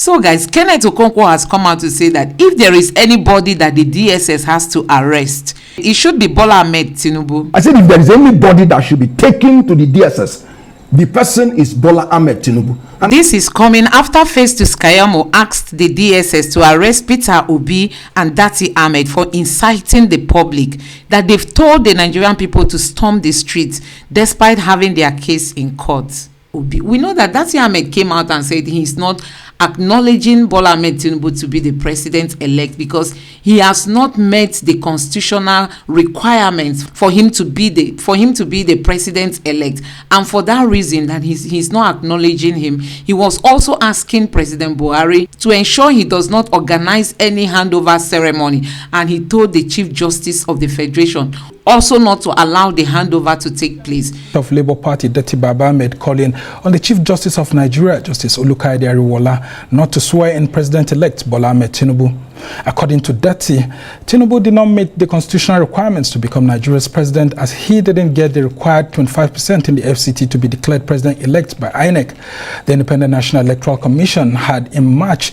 So guys, Kenneth Okonkwo has come out to say that if there is anybody that the DSS has to arrest, it should be Bola Ahmed Tinubu. I said if there is anybody that should be taken to the DSS, the person is Bola Ahmed Tinubu. And this is coming after Festus Keyamo asked the DSS to arrest Peter Obi and Dati Ahmed for inciting the public, that they've told the Nigerian people to storm the streets despite having their case in court. We know that Dati Ahmed came out and said he's not acknowledging Bola Ahmed Tinubu to be the president-elect because he has not met the constitutional requirements for him to be the president-elect, and for that reason that he's not acknowledging him. He was also asking President Buhari to ensure he does not organize any handover ceremony, and he told the Chief Justice of the Federation also not to allow the handover to take place. Of Labour Party, Dati Baba Ahmed, calling on the Chief Justice of Nigeria, Justice Olukaide Ariwola, not to swear in President-elect Bola Ahmed Tinubu. According to Dati, Tinubu did not meet the constitutional requirements to become Nigeria's president, as he didn't get the required 25% in the FCT to be declared president-elect by INEC. The Independent National Electoral Commission had in March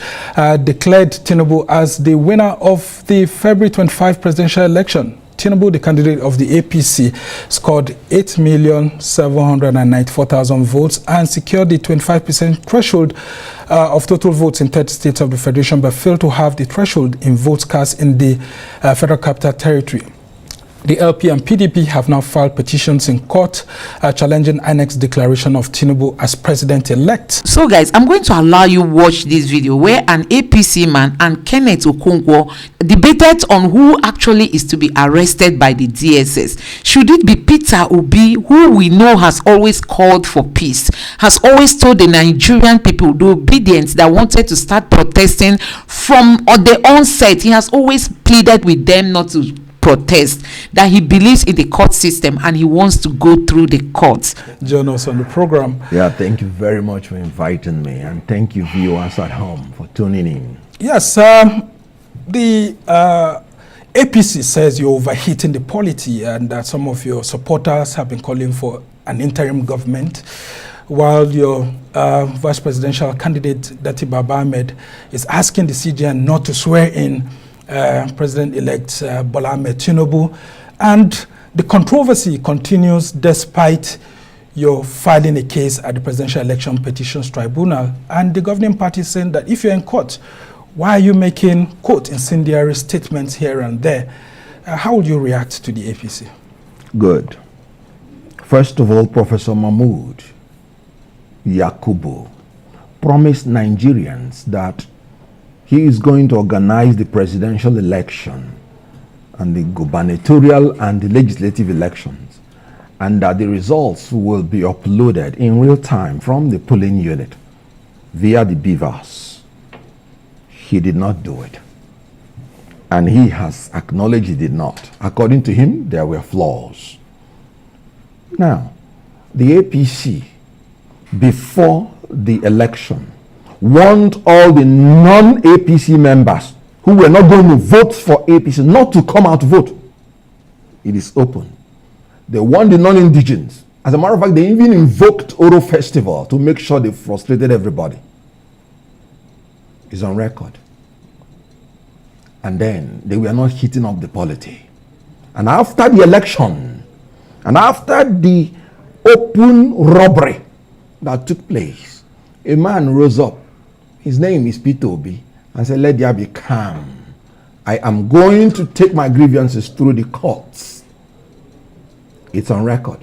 declared Tinubu as the winner of the February 25 presidential election. Tinubu, the candidate of the APC, scored 8,794,000 votes and secured the 25% threshold of total votes in 30 states of the Federation, but failed to have the threshold in votes cast in the Federal Capital Territory. The LP and PDP have now filed petitions in court challenging INEC's declaration of Tinubu as president-elect. So guys, I'm going to allow you watch this video where an APC man and Kenneth Okonkwo debated on who actually is to be arrested by the DSS. Should it be Peter Obi, who we know has always called for peace, has always told the Nigerian people, the obedience that wanted to start protesting from the onset, he has always pleaded with them not to protest, that he believes in the court system and he wants to go through the courts. Join us on the program. Yeah, thank you very much for inviting me, and thank you viewers at home for tuning in. Yes, the APC says you're overheating the polity, and that some of your supporters have been calling for an interim government, while your vice presidential candidate, Dati Baba Ahmed, is asking the CJN not to swear in President-elect Bola Ahmed Tinubu. And the controversy continues despite your filing a case at the Presidential Election Petitions Tribunal, and the governing party saying that if you're in court, why are you making, quote, incendiary statements here and there? How would you react to the APC? Good. First of all, Professor Mahmoud Yakubu promised Nigerians that he is going to organize the presidential election and the gubernatorial and the legislative elections, and that the results will be uploaded in real time from the polling unit via the beavers. He did not do it, and he has acknowledged he did not. According to him, there were flaws. Now, the APC, before the election, warned all the non-APC members who were not going to vote for APC not to come out to vote. It is open. They warned the non-indigens. As a matter of fact, they even invoked Oro Festival to make sure they frustrated everybody. It's on record. And then they were not heating up the polity. And after the election, and after the open robbery that took place, a man rose up. His name is Peter Obi, and said, let there be calm. I am going to take my grievances through the courts. It's on record.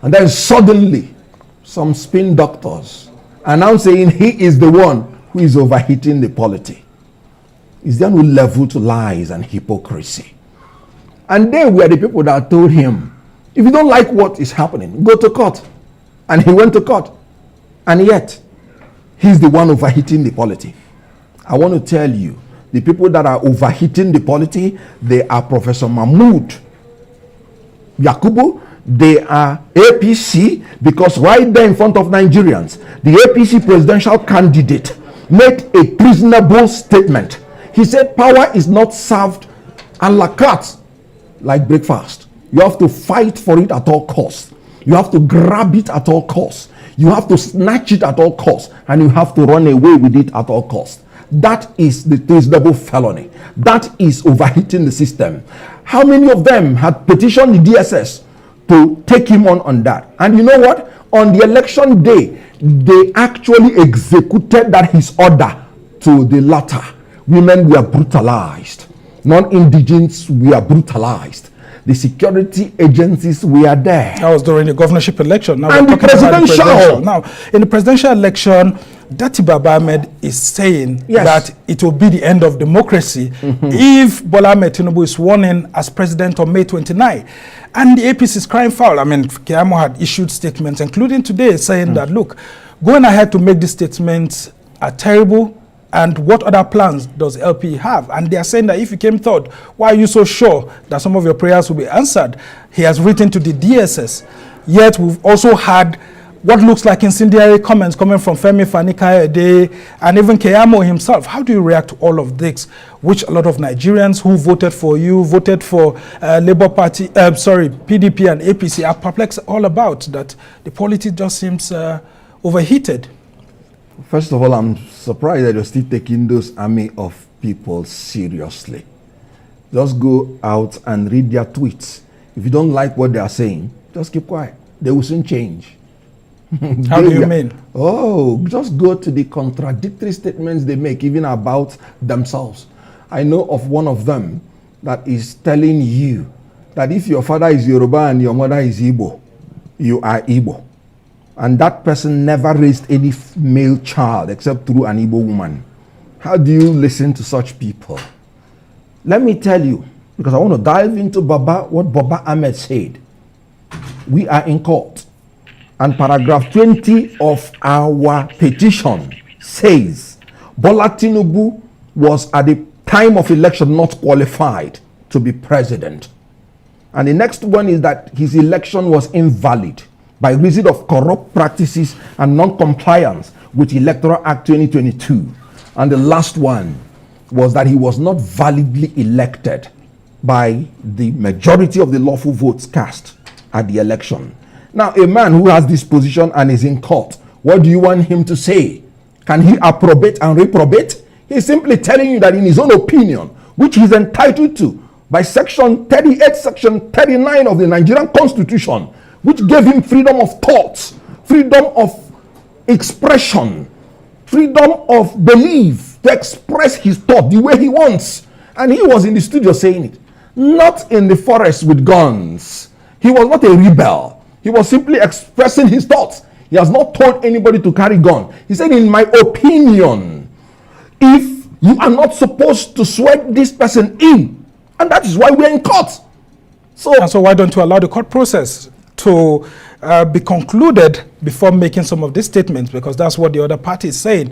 And then suddenly, some spin doctors are now saying he is the one who is overheating the polity. Is there no level to lies and hypocrisy? And they were the people that told him, if you don't like what is happening, go to court. And he went to court. And yet, he's the one overheating the polity. I want to tell you, the people that are overheating the polity, they are Professor Mahmoud Yakubu, they are APC, because right there in front of Nigerians, the APC presidential candidate made a reasonable statement. He said power is not served a la carte like breakfast. You have to fight for it at all costs. You have to grab it at all costs. You have to snatch it at all costs, and you have to run away with it at all costs. That is the treasonable felony. That is overheating the system. How many of them had petitioned the DSS to take him on that? And you know what? On the election day, they actually executed that his order to the latter. Women were brutalized. Non-indigenous were brutalized. The security agencies were there. That was during the governorship election. Now And we're the talking about the presidential. Now, in the presidential election, Bola Ahmed is saying that it will be the end of democracy if Bola Ahmed Tinubu is sworn in as president on May 29. And the APC is crying foul. I mean, Keyamo had issued statements, including today, saying that, look, going ahead to make these statements are terrible. And what other plans does LP have? And they are saying that if you came third, why are you so sure that some of your prayers will be answered? He has written to the DSS. Yet we've also had what looks like incendiary comments coming from Femi Fani-Kayode and even Keyamo himself. How do you react to all of this, which a lot of Nigerians who voted for you, voted for Labour Party, PDP and APC are perplexed all about, that the politics just seems overheated? First of all, I'm surprised that you're still taking those army of people seriously. Just go out and read their tweets. If you don't like what they are saying, just keep quiet. They will soon change. How do you mean? Oh, just go to the contradictory statements they make, even about themselves. I know of one of them that is telling you that if your father is Yoruba and your mother is Igbo, you are Igbo. And that person never raised any male child except through an Igbo woman. How do you listen to such people? Let me tell you, because I want to dive into what Bola Ahmed said. We are in court. And paragraph 20 of our petition says Bola Tinubu was at the time of election not qualified to be president. And the next one is that his election was invalid by reason of corrupt practices and non-compliance with Electoral Act 2022. And the last one was that he was not validly elected by the majority of the lawful votes cast at the election. Now, a man who has this position and is in court, what do you want him to say? Can he approbate and reprobate? He's simply telling you that in his own opinion, which he's entitled to by section 38, section 39 of the Nigerian Constitution, which gave him freedom of thought, freedom of expression, freedom of belief to express his thought the way he wants. And he was in the studio saying it, not in the forest with guns. He was not a rebel. He was simply expressing his thoughts. He has not told anybody to carry gun. He said, in my opinion, if you are not supposed to swear this person in, and that is why we're in court. So why don't you allow the court process to be concluded before making some of these statements? Because that's what the other party is saying,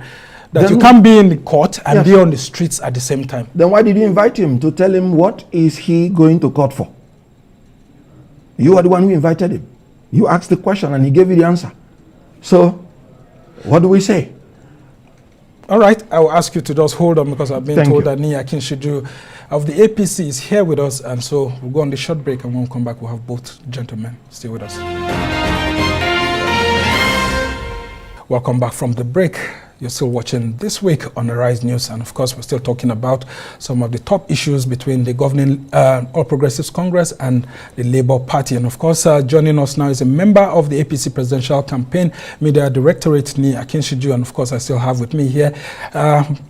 that then you can't be in the court and be on the streets at the same time. Then why did you invite him to tell him what is he going to court for? You are the one who invited him. You asked the question and he gave you the answer. So what do we say? All right, I will ask you to just hold on, because I've been told that Akinshiju of the APC is here with us, and so we'll go on the short break, and when we come back, we'll have both gentlemen stay with us. Welcome back from the break. You're still watching This Week on the Rise News, and of course, we're still talking about some of the top issues between the governing All Progressives Congress and the Labour Party. And of course, joining us now is a member of the APC Presidential Campaign Media Directorate, Akinshiju, and of course, I still have with me here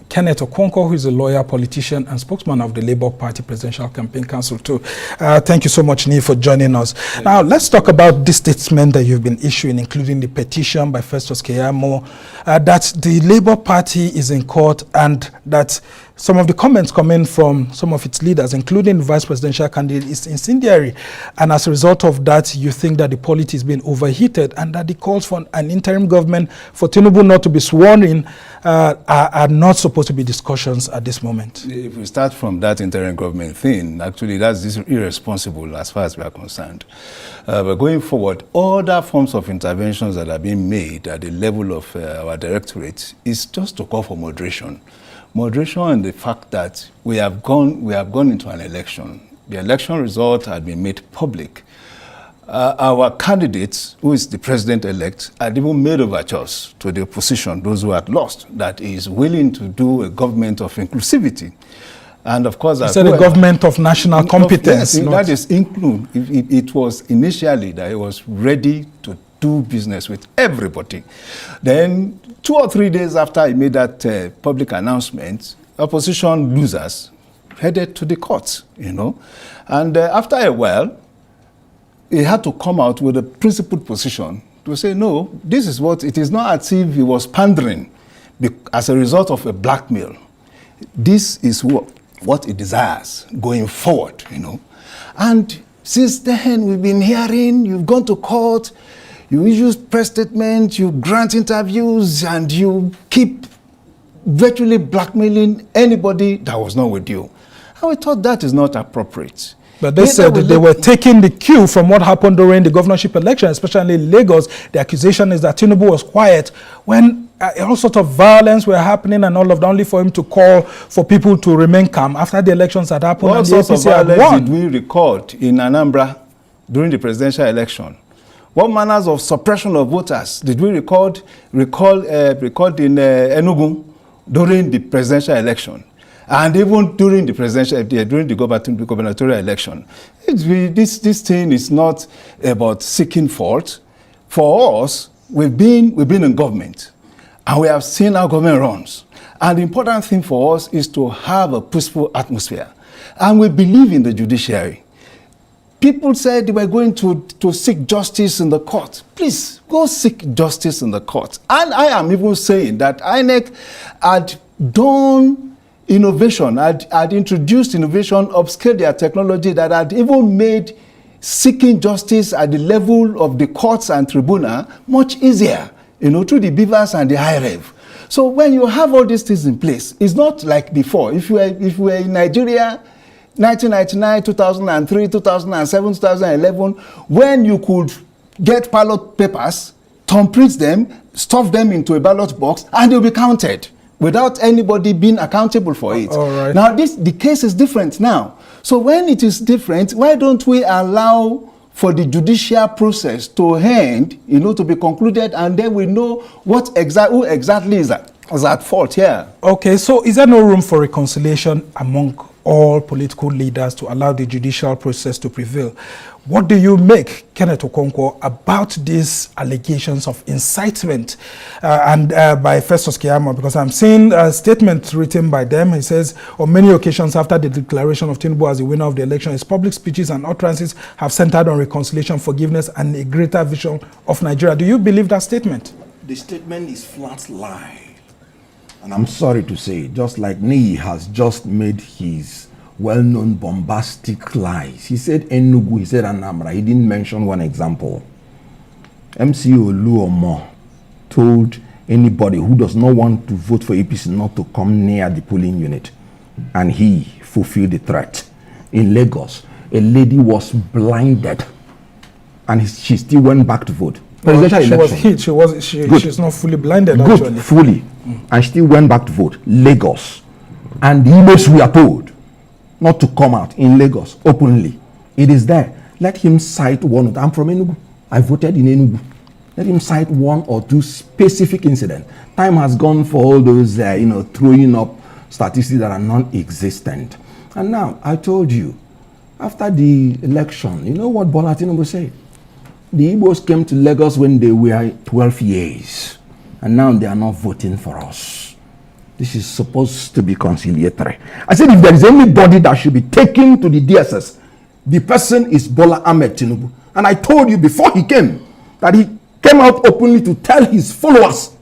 Kenneth Okonkwo, who is a lawyer, politician, and spokesman of the Labour Party Presidential Campaign Council too. Thank you so much, for joining us. Now, let's talk about this statement that you've been issuing, including the petition by Festus Keyamo, that the Labour Party is in court, and that some of the comments coming from some of its leaders, including the vice presidential candidate, is incendiary. And as a result of that, you think that the polity is being overheated, and that the calls for an interim government for Tinubu not to be sworn in are not supposed to be discussions at this moment. If we start from that interim government thing, actually that's irresponsible as far as we are concerned. But going forward, other forms of interventions that are being made at the level of our directorate is just to call for moderation. Moderation and the fact that we have gone into an election. The election result had been made public. our candidate, who is the president-elect, had even made overtures to the opposition, those who had lost, that he is willing to do a government of inclusivity. And of course, he said a government of national competence. Yes, that is include. It was initially that he was ready to do business with everybody. Then 2 or 3 days after he made that public announcement, opposition losers headed to the courts, And after a while, he had to come out with a principled position to say, no, this is what, it is not as if he was pandering as a result of a blackmail. This is what he desires going forward, And since then, we've been hearing, you've gone to court, you issue press statements, you grant interviews, and you keep virtually blackmailing anybody that was not with you. And we thought that is not appropriate. But they said that they were taking the cue from what happened during the governorship election, especially in Lagos. The accusation is that Tinubu was quiet when all sorts of violence were happening and all of that, only for him to call for people to remain calm after the elections had happened. What and sorts the of APC had violence won. did we record in Anambra during the presidential election? What manners of suppression of voters did we record in Enugu during the presidential election? And even during the gubernatorial election? This thing is not about seeking fault. For us, we've been in government, and we have seen how government runs. And the important thing for us is to have a peaceful atmosphere. And we believe in the judiciary. People said they were going to seek justice in the court. Please, go seek justice in the court. And I am even saying that INEC had done innovation, had introduced innovation, upscaled their technology, that had even made seeking justice at the level of the courts and tribunal much easier, through the beavers and the high rev. So when you have all these things in place, it's not like before. If you were in Nigeria, 1999, 2003, 2007, 2011, when you could get ballot papers, thumbprint them, stuff them into a ballot box, and they'll be counted without anybody being accountable for it. All right. Now, the case is different now. So when it is different, why don't we allow for the judicial process to end, to be concluded, and then we know who exactly is at fault here. Okay, so is there no room for reconciliation among all political leaders to allow the judicial process to prevail? What do you make, Kenneth Okonkwo, about these allegations of incitement by Festus Keyamo? Because I'm seeing a statement written by them. He says, on many occasions after the declaration of Tinubu as the winner of the election, his public speeches and utterances have centered on reconciliation, forgiveness, and a greater vision of Nigeria. Do you believe that statement? The statement is flat lie. And I'm sorry to say, just like Nii has just made his well-known bombastic lies. He said Enugu, he said Anambra. He didn't mention one example. MC Oluomo told anybody who does not want to vote for APC not to come near the polling unit. And he fulfilled the threat. In Lagos, a lady was blinded and she still went back to vote. Presidential election. She was hit. She's not fully blinded, good, actually. Fully. And still went back to vote. Lagos. And the Igbos were told not to come out in Lagos openly. It is there. Let him cite one. I'm from Enugu. I voted in Enugu. Let him cite one or two specific incidents. Time has gone for all those, throwing up statistics that are non-existent. And now, I told you, after the election, you know what Bola Tinubu said? The Igbos came to Lagos when they were 12 years. And now they are not voting for us. This is supposed to be conciliatory. I said if there is anybody that should be taken to the DSS, the person is Bola Ahmed Tinubu. And I told you before he came that he came out openly to tell his followers,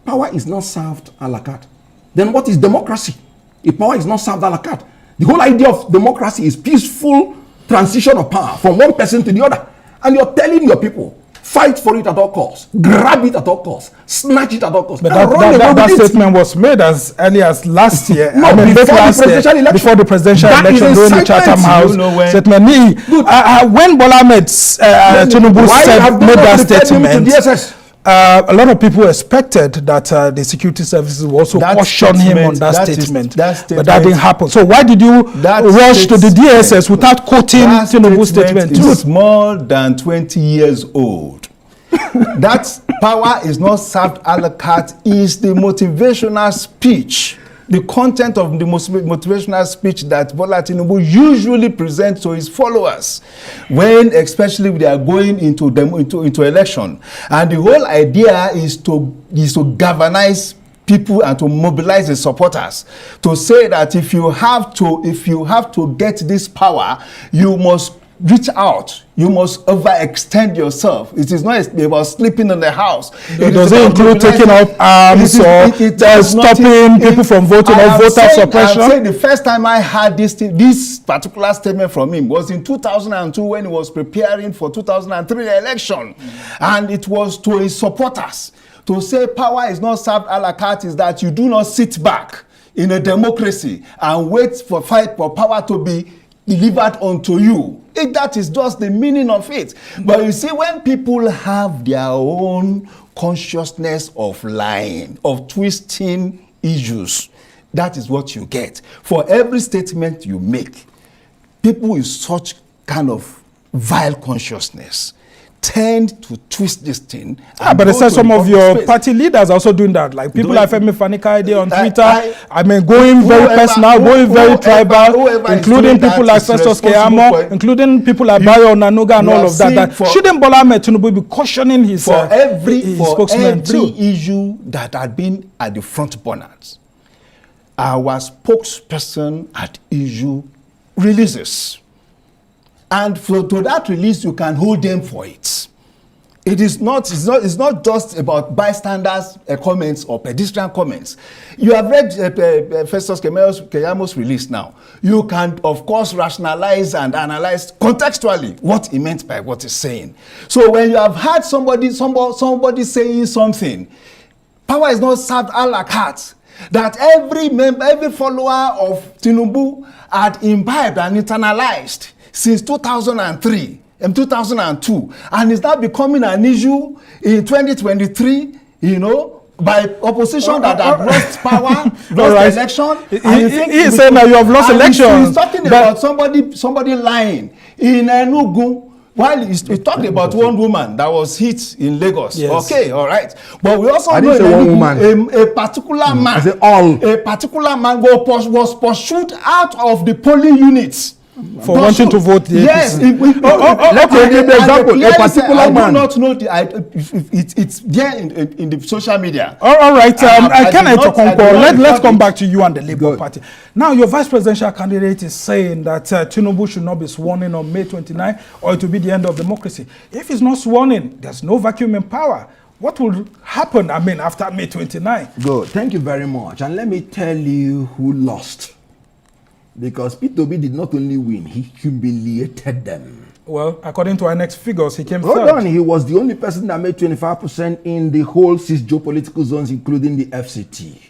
power is not served a la carte. Then what is democracy? If power is not served a la carte, the whole idea of democracy is peaceful transition of power from one person to the other. And you're telling your people, fight for it at all costs, grab it at all costs, snatch it at all costs. But that statement was made as early as last year. No, before the presidential election, during the Chatham House statement. When Bola Ahmed Tinubu made that statement, a lot of people expected that the security services will also caution him on that statement, but that didn't happen. So why did you rush to the DSS without quoting Tinubu's statement? It's more than 20 years old. That power is not served a la carte is the motivational speech. The content of the motivational speech that Bola Tinubu usually presents to his followers, when especially they are going into election, and the whole idea is to galvanize people and to mobilize the supporters to say that if you have to get this power, you must reach out. You must overextend yourself. It is not about sleeping in the house. Does it include taking up arms or stopping people from voting or voter suppression? I'm saying the first time I heard this particular statement from him was in 2002 when he was preparing for 2003 election. And it was to his supporters to say power is not served a la carte, is that you do not sit back in a democracy and wait for power to be delivered unto you. That is just the meaning of it. But you see, when people have their own consciousness of lying, of twisting issues, that is what you get. For every statement you make, people with such kind of vile consciousness tend to twist this thing. But it says some of your party leaders are also doing that. Like people like Femi Fani-Kayode on Twitter, going very personal, going very tribal, including people like Festus Keyamo, including people like Bayo Nanuga and all of that. Shouldn't Bola Ahmed Tinubu be cautioning his spokesman too? Every issue that had been at the front burners, our spokesperson at issue releases. And to that release, you can hold them for it. It's not just about bystanders' comments or pedestrian comments. You have read Festus Keyamo's release now. You can, of course, rationalize and analyze contextually what he meant by what he's saying. So when you have heard somebody saying something, power is not served a la carte. That every follower of Tinubu had imbibed and internalized since 2003 and 2002, and is now becoming an issue in 2023, by opposition that have lost power, lost election. He is saying that you have lost elections. He's talking about somebody lying in Enugu. While he talked about one woman that was hit in Lagos. Yes. Okay, all right. But we also know a particular man was pursued out of the polling units for wanting to vote the yes, let me give the example. A particular man. I do not know it's there in the social media. All right, Kenneth Okonkwo, let's come back to you and the Labour Party. Now, your vice presidential candidate is saying that Tinubu should not be sworn in on May 29, or it will be the end of democracy. If he's not sworn in, there's no vacuum in power. What will happen, after May 29? Good. Thank you very much. And let me tell you who lost. Because Peter Obi did not only win, he humiliated them. Well, according to our next figures, he came third. Hold on, he was the only person that made 25% in the whole 6 geopolitical zones, including the FCT.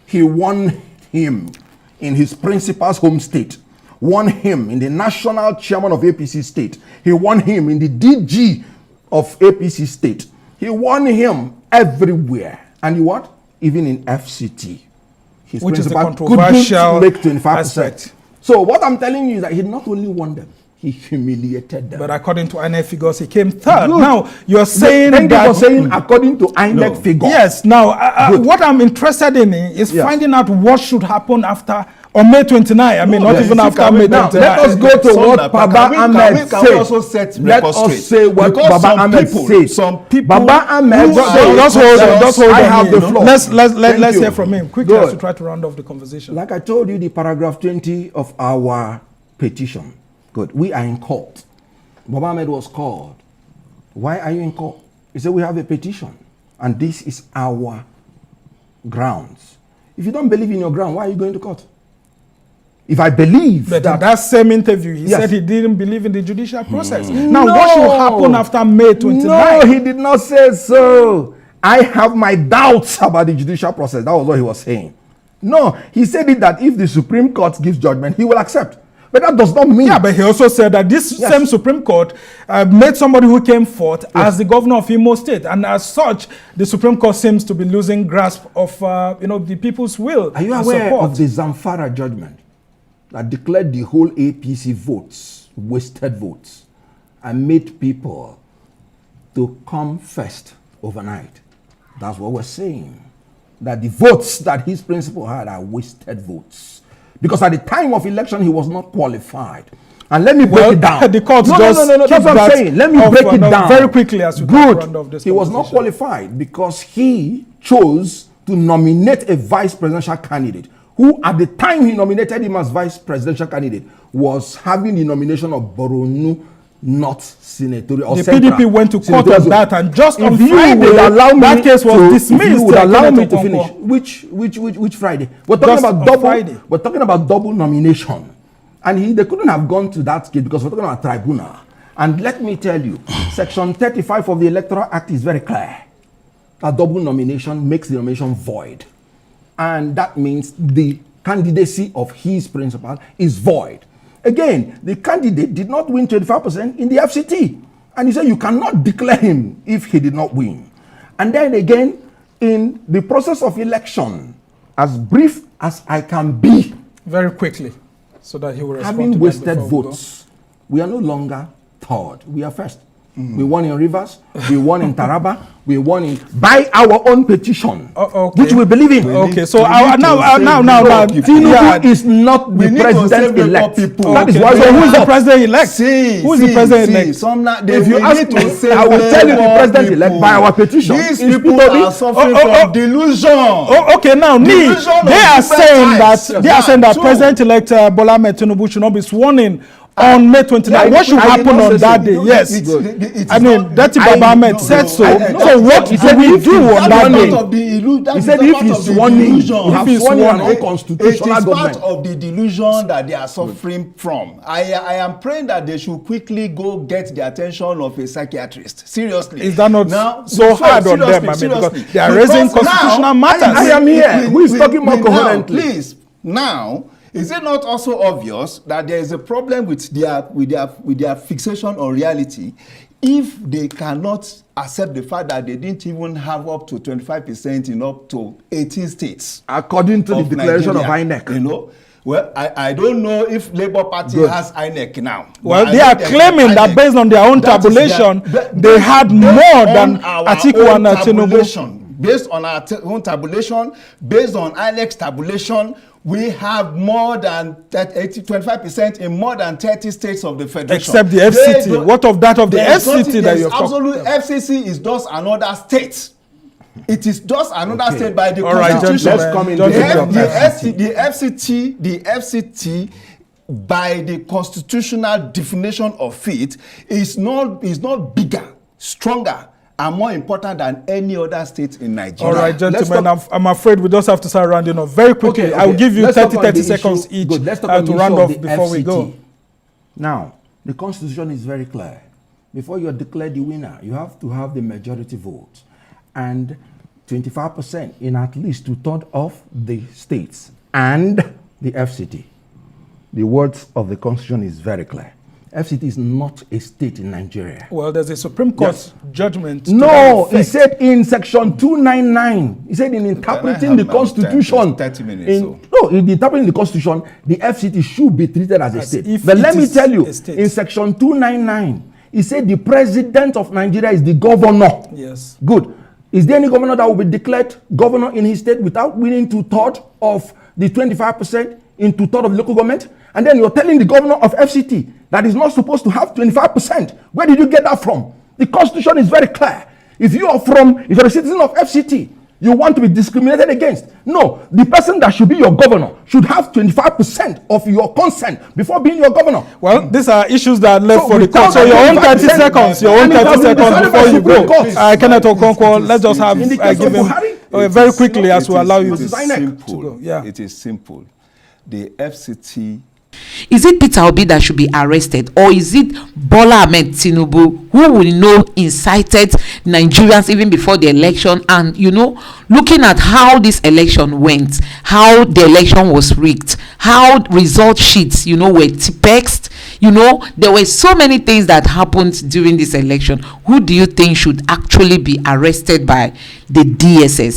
He won him in his principal's home state, won him in the national chairman of APC state. He won him in the DG of APC state. He won him everywhere. And you what? Even in FCT. His which is the controversial make 25%. So what I'm telling you is that he not only won them, he humiliated them. But according to INEC figures, he came third. Good. Now, you're saying Thank you for saying according to INEC figures. Yes. Now, what I'm interested in is finding out what should happen after on May 29. Not even after May 29. Let us go to what Baba Ahmed said. Let us say what Baba Ahmed said. Some people. Baba Ahmed. Just hold on. I have the floor. Let's hear from him quickly as we try to round off the conversation. Like I told you, the paragraph 20 of our petition. Good. We are in court. Baba Ahmed was called. Why are you in court? He said we have a petition, and this is our grounds. If you don't believe in your ground, why are you going to court? If I believe but that same interview, he said he didn't believe in the judicial process. Now, what should happen after May 29? No, he did not say so. I have my doubts about the judicial process. That was what he was saying. No, he said it that if the Supreme Court gives judgment, he will accept. But that does not mean... Yeah, but he also said that this same Supreme Court made somebody who came forth as the governor of Imo State. And as such, the Supreme Court seems to be losing grasp of, the people's will. Are you aware of the Zamfara judgment that declared the whole APC votes wasted votes and made people to come first overnight? That's what we're saying. That the votes that his principal had are wasted votes. Because at the time of election, he was not qualified. And let me break it down. The court no, that's what I'm saying. Let me break it down. Very quickly as we round off this. He was not qualified because he chose to nominate a vice presidential candidate who, at the time he nominated him as vice presidential candidate, was having the nomination of Boronu North Senatorial. The PDP went to court on that, and just on Friday, that case was dismissed. If you would allow me to finish, which Friday? We're talking about double. Friday. We're talking about double nomination, and they couldn't have gone to that case because we're talking about tribunal. And let me tell you, Section 35 of the Electoral Act is very clear. A double nomination makes the nomination void, and that means the candidacy of his principal is void. Again, the candidate did not win 25% in the FCT. And he said you cannot declare him if he did not win. And then again, in the process of election, as brief as I can be, very quickly, so that he will respond having to wasted votes, we are no longer third, we are first. We won in Rivers, we won in Taraba, we won in by our own petition, which we believe in. Okay, so now, Tinubu is not the president-elect. That is why. So who is the president-elect? Who is the president-elect? If you ask me, I will tell you the president-elect by our petition. These people are suffering from delusion. Okay, now they are saying that President-elect Bola Ahmed Tinubu should not be sworn in on May 29th. What should happen on that day? Yes. I mean, Dati Baba Ahmed said so. So what do we do on that day? He said if he's sworn in, you have sworn in an unconstitutional government. It is part of the delusion that they are suffering from. I am praying that they should quickly go get the attention of a psychiatrist. Seriously. Is that not so hard on them? I mean, because they are raising constitutional matters. I am here. Who is talking more coherently? Please, now, is it not also obvious that there is a problem with their fixation on reality if they cannot accept the fact that they didn't even have up to 25% in up to 18 states? According to the declaration of INEC. Well, I don't know if Labour Party has INEC now. Well, they are claiming that based on their own tabulation, they had more than Atiku and Tinubu. Based on our own tabulation, based on INEC's tabulation, we have more than 25% in more than 30 states of the federation. Except the FCT. What of that of the FCT that you're talking about? FCC is just another state. It is just another state by the Constitution. Let's come in. The FCT, by the constitutional definition of it, is not bigger, stronger, are more important than any other state in Nigeria. All right, gentlemen, I'm afraid we just have to start rounding off very quickly. Okay. I will give you 30 seconds each to round off before FCT. we go. Now, the Constitution is very clear. Before you are declared the winner, you have to have the majority vote and 25% in at least 2/3 of the states and the FCT. The words of the Constitution is very clear. FCT is not a state in Nigeria. Well, there's a Supreme Court judgment. No, he said in Section 299, he said in interpreting the Constitution. 30 minutes. In interpreting the Constitution, the FCT should be treated as a state. But let me tell you, in Section 299, he said the president of Nigeria is the governor. Yes. Good. Is there any governor that will be declared governor in his state without winning 2/3 of the 25% in 2/3 of the local government? And then you're telling the governor of FCT that is not supposed to have 25%. Where did you get that from? The Constitution is very clear. If you're a citizen of FCT, you want to be discriminated against. No, the person that should be your governor should have 25% of your consent before being your governor. Well, these are issues that are left for the court. So your own 30 seconds, before you go. Kenneth Okonkwo, let's just have give him very quickly as we allow you to go. Yeah. It is simple. The FCT. Is it Peter Obi that should be arrested, or is it Bola Ahmed Tinubu, who will know incited Nigerians even before the election, and looking at how this election went, how the election was rigged, how result sheets, were tipexed. There were so many things that happened during this election. Who do you think should actually be arrested by the DSS?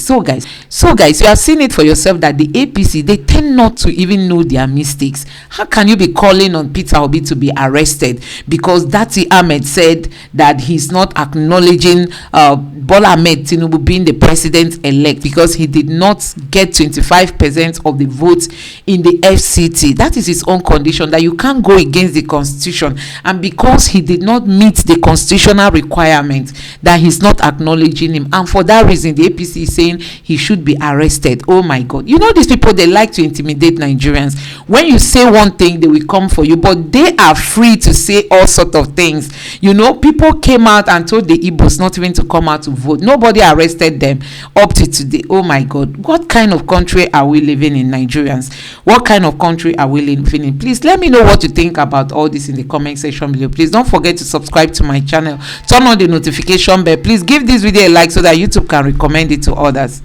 So guys, you have seen it for yourself that the APC, they tend not to even know their mistakes. How can you be calling on Peter Obi to be arrested because Dati Ahmed said that he's not acknowledging Bola Ahmed Tinubu being the president-elect because he did not get 25% of the votes in the FCT? That is his own condition, that you can't go against the constitution, and because he did not meet the constitutional requirement, that he's not acknowledging him, and for that reason the APC is saying he should be arrested. Oh my God, these people, they like to intimidate Nigerians. When you say one thing, they will come for you, but they are free to say all sorts of things. People came out and told the Igbos not even to come out to vote. Nobody arrested them up to today. Oh my God, what kind of country are we living in, Nigerians? What kind of country are we living in? Please let me know what you think about all this in the comment section below. Please don't forget to subscribe to my channel, turn on the notification bell. Please give this video a like so that YouTube can recommend it to others.